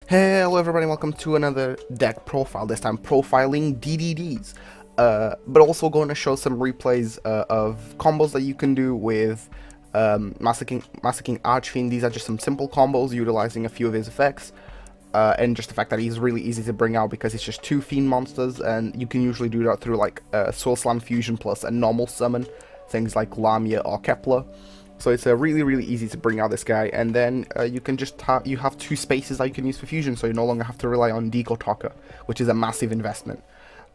Hello everybody, welcome to another deck profile, this time profiling DDDs, but also going to show some replays of combos that you can do with Massacring Archfiend. These are just some simple combos utilizing a few of his effects, and just the fact that he's really easy to bring out because it's just two Fiend monsters, and you can usually do that through like Soul Slam Fusion plus a normal summon, things like Lamia or Kepler. So it's really easy to bring out this guy, and then you can just have two spaces that you can use for fusion, so you no longer have to rely on Deco Talker, which is a massive investment.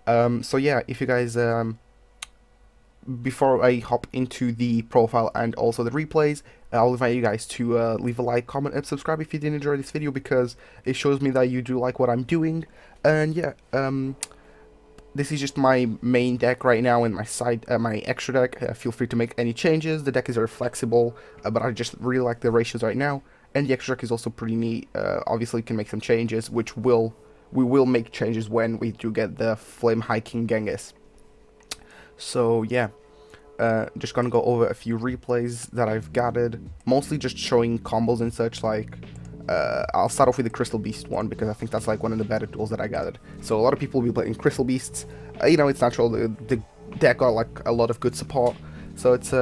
So yeah, if you guys, before I hop into the profile and also the replays, I'll invite you guys to leave a like, comment, and subscribe if you did enjoy this video, because it shows me that you do like what I'm doing. And yeah, this is just my main deck right now in my side, my extra deck. Feel free to make any changes. The deck is very flexible, but I just really like the ratios right now. And the extra deck is also pretty neat. Obviously, you can make some changes, which we will make changes when we do get the Flame Hiking Genghis. So yeah, just gonna go over a few replays that I've gathered, mostly just showing combos and such. Like, I'll start off with the Crystal Beast one because I think that's like one of the better tools that I gathered. So a lot of people will be playing Crystal Beasts. You know, it's natural. The deck got like a lot of good support, so it's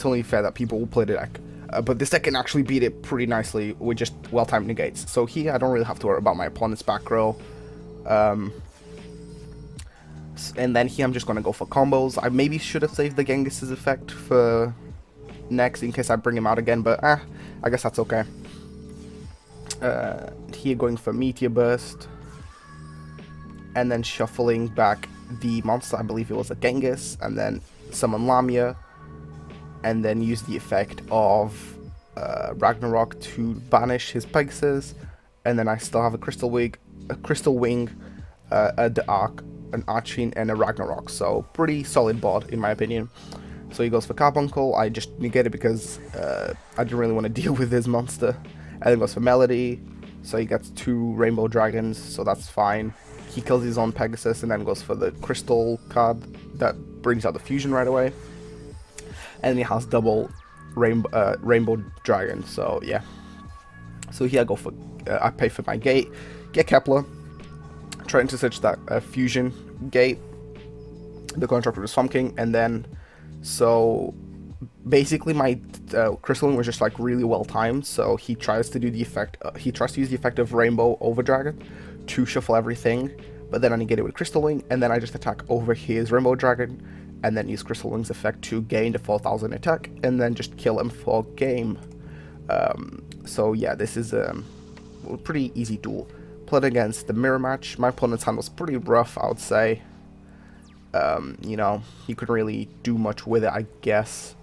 only fair that people will play the deck. But this deck can actually beat it pretty nicely with just well-timed negates. So here I don't really have to worry about my opponent's back row. And then here I'm just gonna go for combos. I maybe should have saved the Genghis's effect for next in case I bring him out again, but I guess that's okay. Here going for Meteor Burst, and then shuffling back the monster, I believe it was a Genghis, and then summon Lamia, and then use the effect of Ragnarok to banish his Pegasus, and then I still have a Crystal Wing, the Arc, an Archfiend, and a Ragnarok. So pretty solid board in my opinion. So he goes for Carbuncle. I just negate it because I didn't really want to deal with this monster. And then goes for Melody, so he gets two Rainbow Dragons, so that's fine. He kills his own Pegasus and then goes for the Crystal card that brings out the fusion right away. And he has double Rainbow Dragon, so yeah. So here I go for, I pay for my gate, get Kepler, trying to search that fusion gate, the contract with the Swamp King, and then, so basically my Crystal Wing was just like really well timed, so he tries to do the effect, he tries to use the effect of Rainbow over Dragon to shuffle everything, but then I negate it with Crystal Wing, and then I just attack over his Rainbow Dragon, and then use Crystal Wing's effect to gain the 4000 attack, and then just kill him for game. So yeah, this is a pretty easy duel. Played against the mirror match. My opponent's hand was pretty rough, I would say. You know, he couldn't really do much with it, I guess.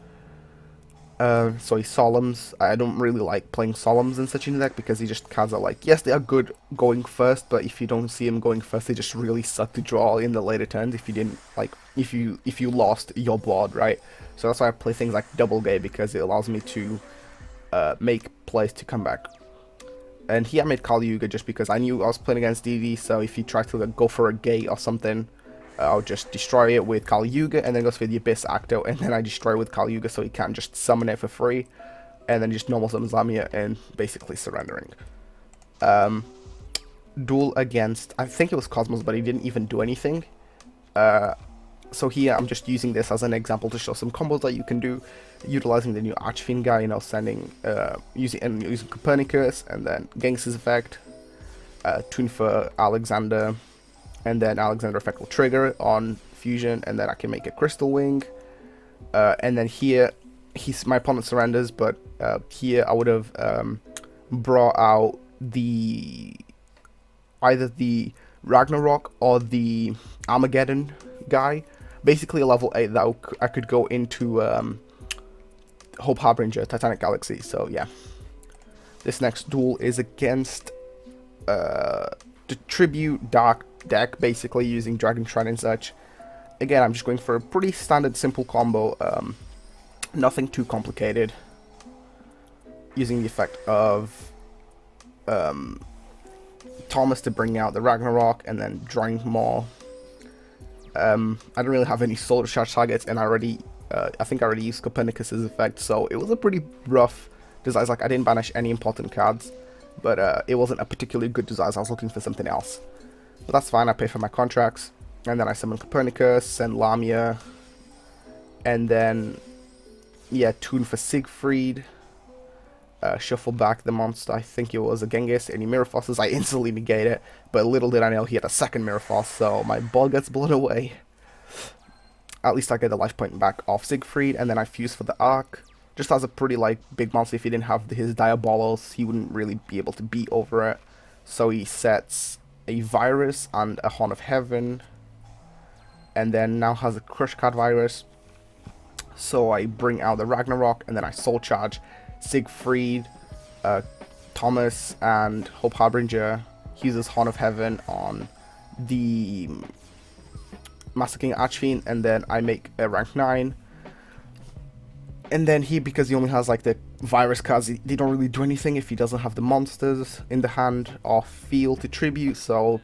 So he Solemns. I don't really like playing Solemns in such a deck because he just cards are like, yes, they are good going first, but if you don't see him going first, they just really suck to draw in the later turns if you didn't, like, if you lost your board, right? So that's why I play things like Double Gate, because it allows me to make plays to come back. And here I made Kali Yuga just because I knew I was playing against DD, so if he tried to like, go for a gate or something, I'll just destroy it with Kali Yuga, and then goes for the Abyss Acto, and then I destroy it with Kali Yuga so he can't just summon it for free, and then just normal summons Lamia and basically surrendering. Duel against, I think it was Cosmos, but he didn't even do anything. So here I'm just using this as an example to show some combos that you can do, utilizing the new Archfiend guy, you know, using Copernicus, and then Genghis's effect, tune for Alexander, and then Alexander effect will trigger on fusion, and then I can make a Crystal Wing, and then here my opponent surrenders, but here I would have brought out either the Ragnarok or the Armageddon guy, basically a level 8 that I could go into Hope Harbinger, Titanic Galaxy. So yeah, this next duel is against the Tribute Dark deck, basically using Dragon Shrine and such. Again, I'm just going for a pretty standard simple combo, nothing too complicated, using the effect of Thomas to bring out the Ragnarok, and then drawing more. I don't really have any soul charge targets, and I think I already used Copernicus's effect, so it was a pretty rough design. Like, I didn't banish any important cards, but it wasn't a particularly good design, so I was looking for something else. But that's fine, I pay for my contracts, and then I summon Copernicus, send Lamia, and then, yeah, tune for Siegfried, shuffle back the monster, I think it was a Genghis, any Mirror Forces, I instantly negate it, but little did I know he had a second Mirror Force, so my ball gets blown away. At least I get the life point back off Siegfried, and then I fuse for the Arc. Just as a pretty, like, big monster, if he didn't have his Diabolos, he wouldn't really be able to beat over it. So he sets a Virus and a Horn of Heaven, and then now has a Crush Card Virus. So I bring out the Ragnarok, and then I Soul Charge Siegfried, Thomas, and Hope Harbinger. He uses Horn of Heaven on the Master King Archfiend, and then I make a rank 9. And then because he only has like the virus cards, they don't really do anything if he doesn't have the monsters in the hand or field to tribute. So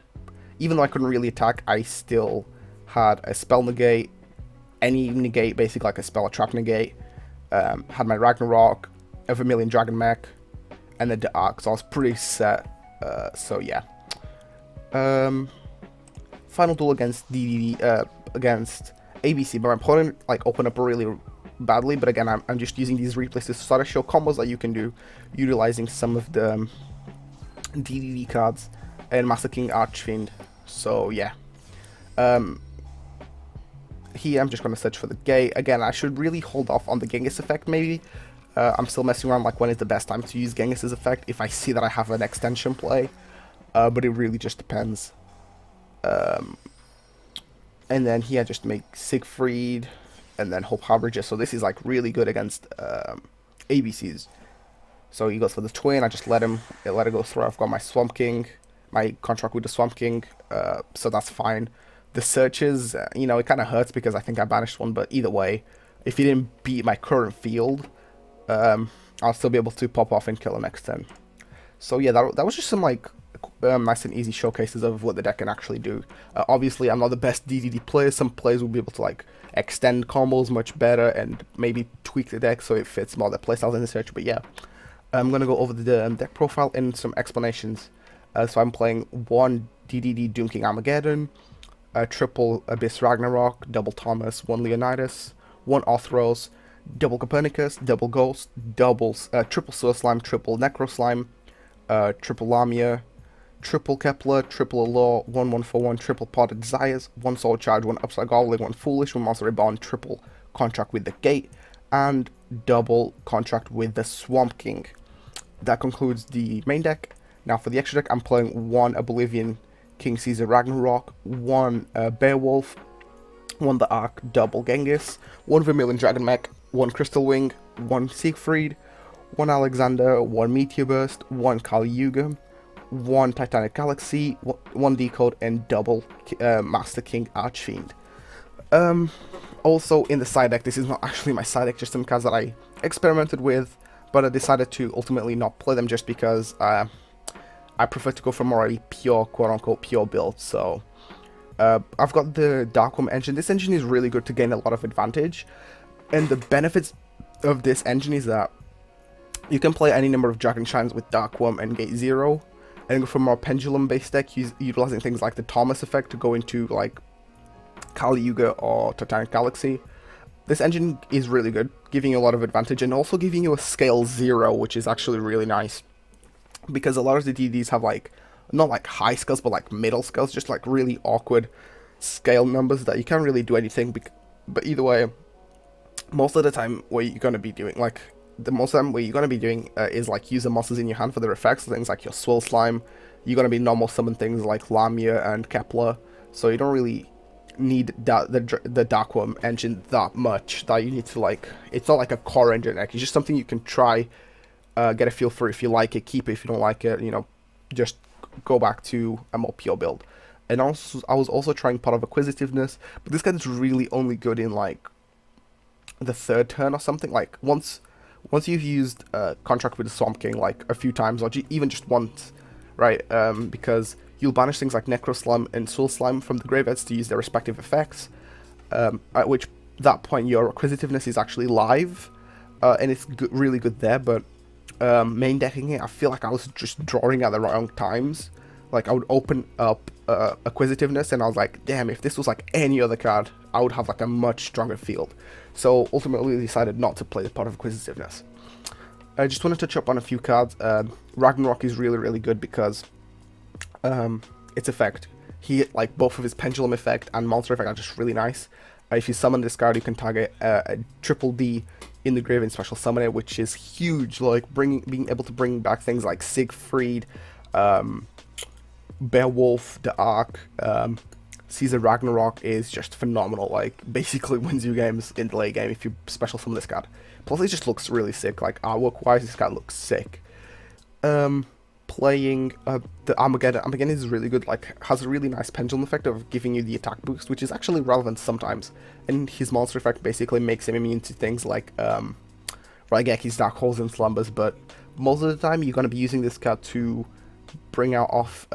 even though I couldn't really attack, I still had a spell negate, any negate, basically like a spell or trap negate. Had my Ragnarok, a Vermilion Dragon Mech, and then the Arc. So I was pretty set. So yeah. Final duel against against ABC, but my opponent like opened up really badly. But again, I'm just using these replays to sort of show combos that you can do, utilizing some of the DDD cards and Master King Archfiend. So yeah, here I'm just going to search for the gate. Again, I should really hold off on the Genghis effect maybe. I'm still messing around like when is the best time to use Genghis's effect if I see that I have an extension play, but it really just depends. And then here I just make Siegfried and then Hope Harbinger. So this is like really good against ABCs. So he goes for the twin. I just let it go through. I've got my Swamp King, my contract with the Swamp King, so that's fine. The searches, you know, it kind of hurts because I think I banished one, but either way, if he didn't beat my current field, I'll still be able to pop off and kill him next turn. So yeah, that was just some like nice and easy showcases of what the deck can actually do. Obviously, I'm not the best DDD player. Some players will be able to like extend combos much better and maybe tweak the deck so it fits more their playstyles in the search. But yeah, I'm gonna go over the deck profile and some explanations. So I'm playing one DDD Doom King Armageddon, triple Abyss Ragnarok, double Thomas, one Leonidas, one Arthros, double Copernicus, double Ghost, triple Sewer Slime, triple Necro Slime, triple Lamia, triple Kepler, triple Allure, 1/1/1, triple Potted Desires, one Soul Charge, one Upside Goblin, one Foolish, one Monster Reborn, triple Contract with the Gate, and double Contract with the Swamp King. That concludes the main deck. Now for the extra deck, I'm playing one Oblivion King Caesar Ragnarok, one Beowulf, one the Ark, double Genghis, one Vermilion Dragon Mech, one Crystal Wing, one Siegfried, one Alexander, one Meteor Burst, one Kali Yuga, one Titanic Galaxy, one Decode, and double Master King Archfiend. Also in the side deck, this is not actually my side deck, just some cards that I experimented with, but I decided to ultimately not play them just because I prefer to go for more a pure, quote-unquote, pure build. So I've got the Darkworm engine. This engine is really good to gain a lot of advantage, and the benefits of this engine is that you can play any number of Dragon Shines with Darkworm and Gate 0, and go for more pendulum-based deck, utilizing things like the Thomas effect to go into like Kali Yuga or Titanic Galaxy. This engine is really good, giving you a lot of advantage, and also giving you a scale 0, which is actually really nice. Because a lot of the DDs have like, not like high scales, but like middle scales, just like really awkward scale numbers that you can't really do anything. But either way, most of the time what you're going to be doing, like, the most of the time what you're going to be doing is like use the monsters in your hand for the effects, things like your Swirl Slime. You're going to be normal summon things like Lamia and Kepler, so you don't really need the Darkworm engine that much that you need to like, it's not like a core engine deck, it's just something you can try, get a feel for. If you like it, keep it. If you don't like it, you know, just go back to a more pure build. And also, I was also trying Pot of Acquisitiveness, but this guy is really only good in like the third turn or something. Like once you've used Contract with the Swamp King like a few times, or even just once, right? Because you'll banish things like Necro Slime and Soul Slime from the graveyards to use their respective effects, at which that point your Acquisitiveness is actually live, and it's really good there. But main decking it, I feel like I was just drawing at the wrong times. Like, I would open up Acquisitiveness, and I was like, damn, if this was like any other card, I would have like a much stronger field. So ultimately decided not to play the Pot of Acquisitiveness. I just want to touch up on a few cards. Ragnarok is really good because its effect, like both of his Pendulum effect and Monster effect are just really nice. If you summon this card, you can target a triple D in the grave and special summon it, which is huge. Like being able to bring back things like Siegfried, Beowulf, the Ark, Caesar Ragnarok is just phenomenal. Like, basically wins you games in the late game if you special summon this card. Plus, it just looks really sick. Like, artwork-wise, this card looks sick. Playing the Armageddon. Armageddon is really good. Like, has a really nice pendulum effect of giving you the attack boost, which is actually relevant sometimes. And his monster effect basically makes him immune to things like Raigeki's Dark Holes and Slumbers. But most of the time, you're going to be using this card to bring out off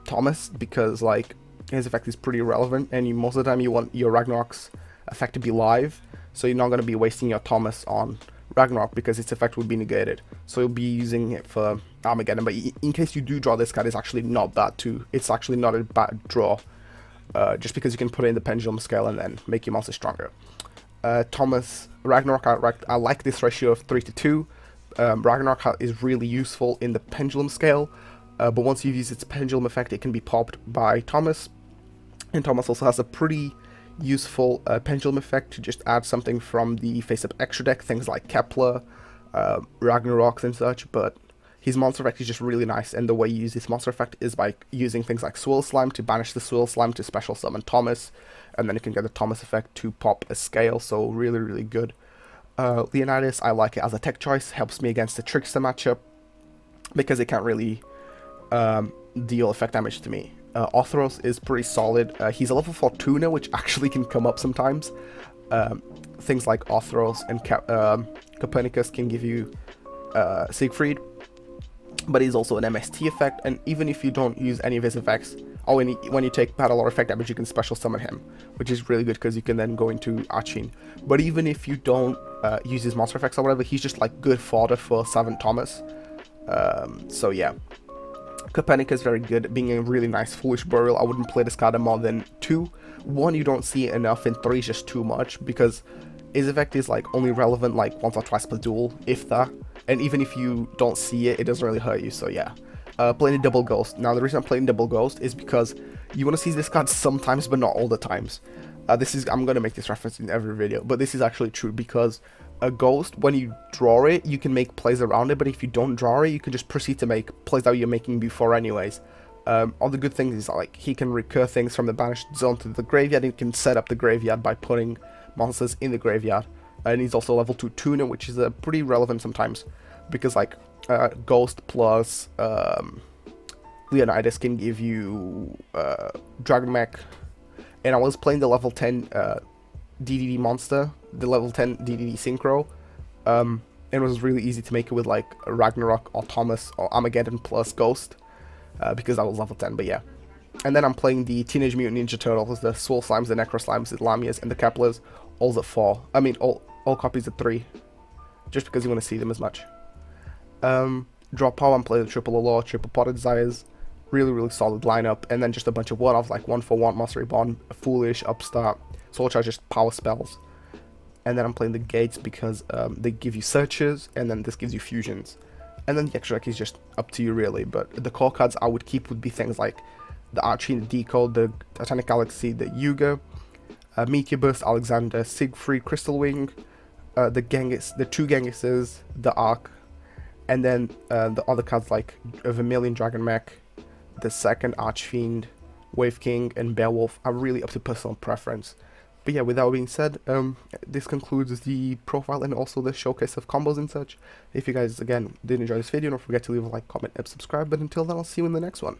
Thomas, because like his effect is pretty relevant, and most of the time you want your Ragnarok's effect to be live, so you're not going to be wasting your Thomas on Ragnarok because its effect would be negated. So you'll be using it for Armageddon, but in case you do draw this card, it's actually not bad too. It's actually not a bad draw, just because you can put it in the pendulum scale and then make your monster stronger. Thomas, Ragnarok, I like this ratio of 3 to 2. Ragnarok is really useful in the pendulum scale, but once you've used its pendulum effect, it can be popped by Thomas. And Thomas also has a pretty useful pendulum effect to just add something from the face-up extra deck, things like Kepler, Ragnaroks and such, but his monster effect is just really nice, and the way you use this monster effect is by using things like Swirl Slime to banish the Swirl Slime to special summon Thomas, and then you can get the Thomas effect to pop a scale, so really good. Leonidas, I like it as a tech choice, helps me against the Trickster matchup, because it can't really deal effect damage to me. Othros is pretty solid. He's a level 4 tuner, which actually can come up sometimes. Things like Othros and Copernicus can give you Siegfried, but he's also an MST effect, and even if you don't use any of his effects, or when you take battle or effect damage, you can special summon him, which is really good because you can then go into Archine. But even if you don't use his monster effects or whatever, he's just like good fodder for Savant Thomas. So yeah. Copernicus very good, being a really nice Foolish Burial. I wouldn't play this card more than 2. 1, you don't see it enough, and 3 is just too much, because his effect is like only relevant like once or twice per duel, if that. And even if you don't see it, it doesn't really hurt you, so yeah. Playing a Double Ghost. Now the reason I'm playing Double Ghost is because you want to see this card sometimes, but not all the times. I'm going to make this reference in every video, but this is actually true, because a Ghost, when you draw it, you can make plays around it, but if you don't draw it, you can just proceed to make plays that you're making before anyways. All the good things is like he can recur things from the banished zone to the graveyard, and he can set up the graveyard by putting monsters in the graveyard. And he's also level 2 tuner, which is pretty relevant sometimes, because like Ghost plus Leonidas can give you Dragon Mech. And I was playing the level 10 DDD monster, the level 10 DDD Synchro, and it was really easy to make it with like Ragnarok or Thomas or Armageddon plus Ghost, because I was level 10, but yeah. And then I'm playing the Teenage Mutant Ninja Turtles, the Swirl Slimes, the Necro Slimes, the Lamias, and the Keplers, all at 4. I mean, all copies at 3, just because you want to see them as much. Draw power and play the Triple Allure, Triple Potted Desires, really solid lineup, and then just a bunch of one-offs like 1-for-1 Monster Reborn, Foolish, Upstart, Soul Charge, just power spells. And then I'm playing the Gates because they give you searches, and then this gives you fusions. And then the extra deck is just up to you really, but the core cards I would keep would be things like the Archie, the Decode, the Titanic Galaxy, the Yuga, Meteor Burst, Alexander, Siegfried, Crystal Wing, the Genghis, the 2 Genghises, the Ark, and then the other cards like Vermilion Dragon Mech, the second Archfiend, Wave King, and Beowulf are really up to personal preference. But yeah, with that being said, this concludes the profile and also the showcase of combos and such. If you guys, again, did enjoy this video, don't forget to leave a like, comment, and subscribe. But until then, I'll see you in the next one.